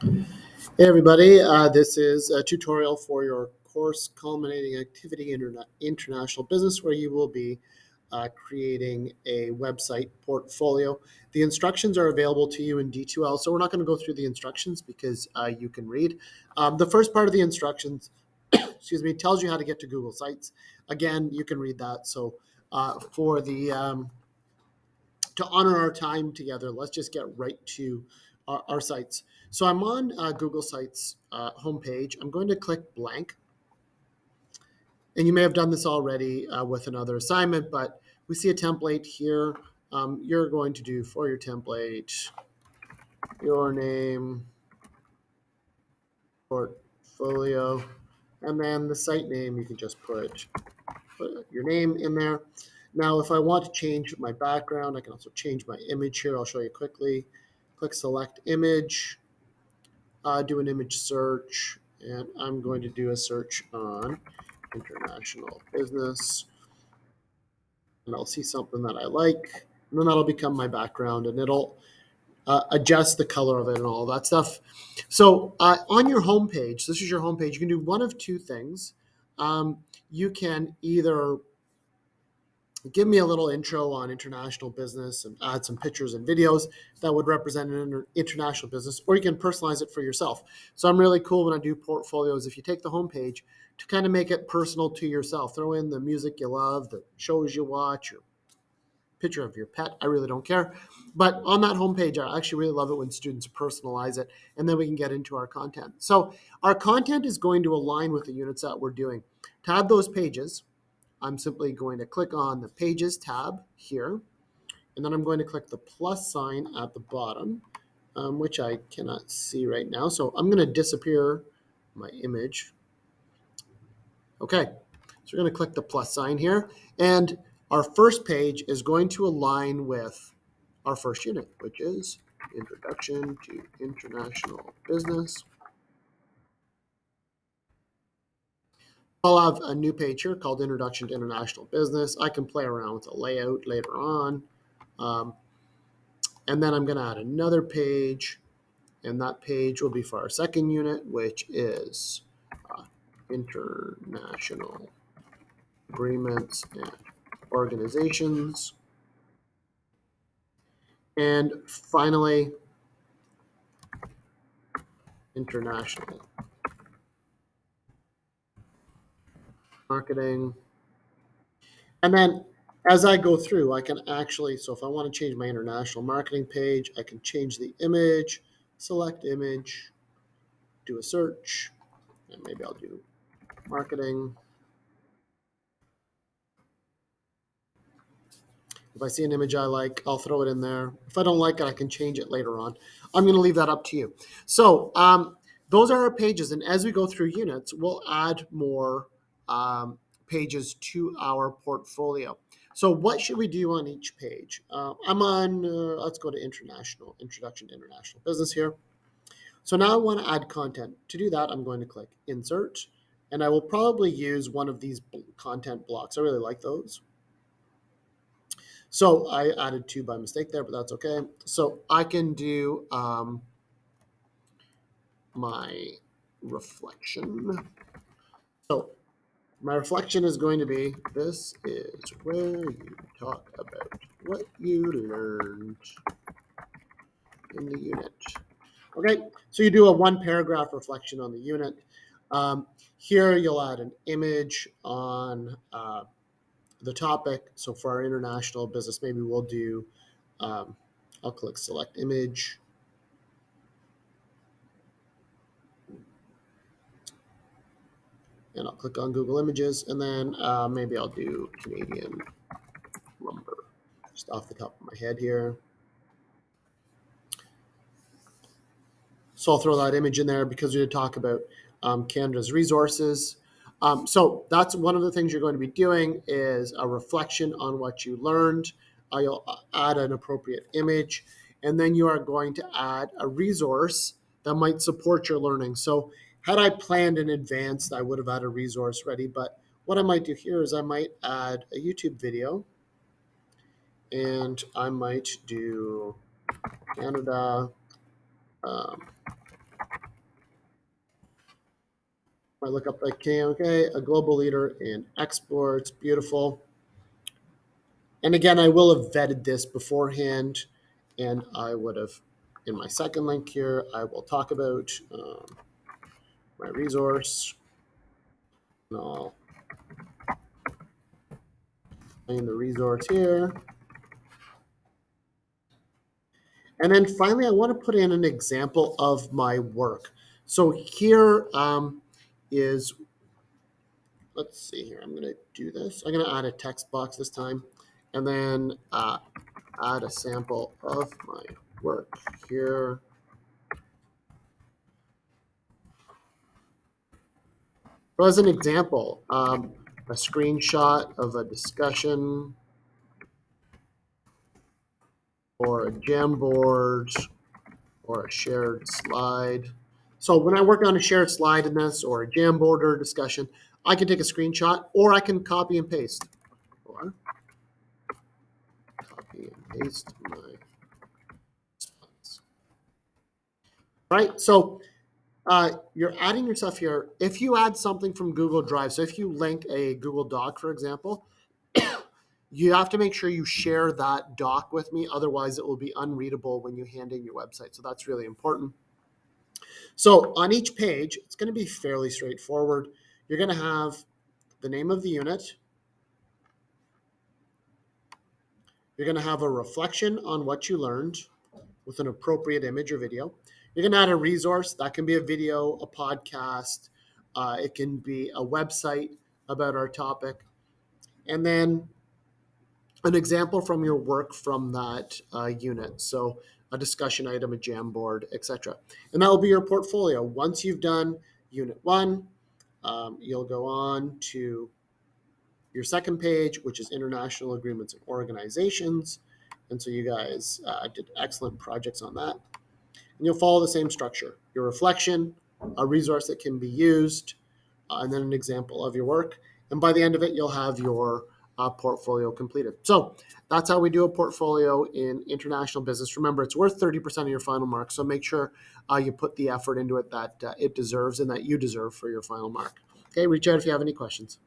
Hey everybody, this is a tutorial for your course Culminating Activity International Business, where you will be creating a website portfolio. The instructions are available to you in D2L, so we're not going to go through the instructions because you can read. The first part of the instructions, excuse me, tells you how to get to Google Sites. Again, you can read that. So for the to honor our time together, let's just get right to our sites. So I'm on Google Sites homepage. I'm going to click blank. And you may have done this already with another assignment, but we see a template here. You're going to do for your template, your name, portfolio, and then the site name, you can just put your name in there. Now, if I want to change my background, I can also change my image here. I'll show you quickly. Click select image, do an image search, and I'm going to do a search on international business, and I'll see something that I like, and then that'll become my background, and it'll adjust the color of it and all that stuff. So on your homepage, this is your homepage, you can do one of two things. You can either give me a little intro on international business and add some pictures and videos that would represent an international business, or you can personalize it for yourself. So I'm really cool when I do portfolios. If you take the homepage to kind of make it personal to yourself, throw in the music you love, the shows you watch, your picture of your pet. I really don't care. But on that homepage, I actually really love it when students personalize it, and then we can get into our content. So our content is going to align with the units that we're doing. To add those pages, I'm simply going to click on the Pages tab here, and then I'm going to click the plus sign at the bottom, which I cannot see right now. So I'm going to disappear my image. Okay, so we're going to click the plus sign here, and our first page is going to align with our first unit, which is Introduction to International Business. I'll have a new page here called Introduction to International Business. I can play around with the layout later on. And then I'm going to add another page, and that page will be for our second unit, which is international agreements and organizations. And finally, international marketing. And then as I go through, I can actually, so if I want to change my international marketing page, I can change the image, select image, do a search, and maybe I'll do marketing. If I see an image I like, I'll throw it in there. If I don't like it, I can change it later on. I'm going to leave that up to you. So those are our pages. And as we go through units, we'll add more pages to our portfolio. So what should we do on each page? I'm on, let's go to Introduction to International Business here. So now I want to add content. To do that, I'm going to click Insert, and I will probably use one of these content blocks. I really like those. So I added two by mistake there, but that's okay. So I can do my reflection. So my reflection is going to be, this is where you talk about what you learned in the unit. Okay, so you do a one paragraph reflection on the unit. Here you'll add an image on the topic. So for our international business, maybe we'll do, I'll click select image. And I'll click on Google Images, and then maybe I'll do Canadian lumber, just off the top of my head here. So I'll throw that image in there because we did talk about Canada's resources. So that's one of the things you're going to be doing is a reflection on what you learned. You'll add an appropriate image, and then you are going to add a resource that might support your learning. So had I planned in advance, I would have had a resource ready, but what I might do here is I might add a YouTube video, and I might do Canada I look up like okay, a global leader in exports, beautiful. And again, I will have vetted this beforehand, and I would have, in my second link here, I will talk about my resource. And I'll find the resource here. And then finally, I want to put in an example of my work. So here is, let's see here. I'm going to do this. I'm going to add a text box this time, and then add a sample of my work here. So as an example, a screenshot of a discussion or a Jamboard or a shared slide. So when I work on a shared slide in this or a Jamboard or a discussion, I can take a screenshot or I can copy and paste. Or copy and paste my slides. Right? So you're adding your stuff here. If you add something from Google Drive, so if you link a Google Doc, for example, you have to make sure you share that doc with me. Otherwise, it will be unreadable when you hand in your website. So that's really important. So on each page, it's going to be fairly straightforward. You're going to have the name of the unit. You're going to have a reflection on what you learned with an appropriate image or video. You're going to add a resource. That can be a video, a podcast. It can be a website about our topic. And then an example from your work from that unit. So a discussion item, a Jamboard, etc. And that will be your portfolio. Once you've done unit 1, you'll go on to your second page, which is international agreements and organizations. And so you guys did excellent projects on that. And you'll follow the same structure. Your reflection, a resource that can be used, and then an example of your work. And by the end of it, you'll have your portfolio completed. So that's how we do a portfolio in international business. Remember, it's worth 30% of your final mark. So make sure you put the effort into it that it deserves and that you deserve for your final mark. Okay, reach out if you have any questions.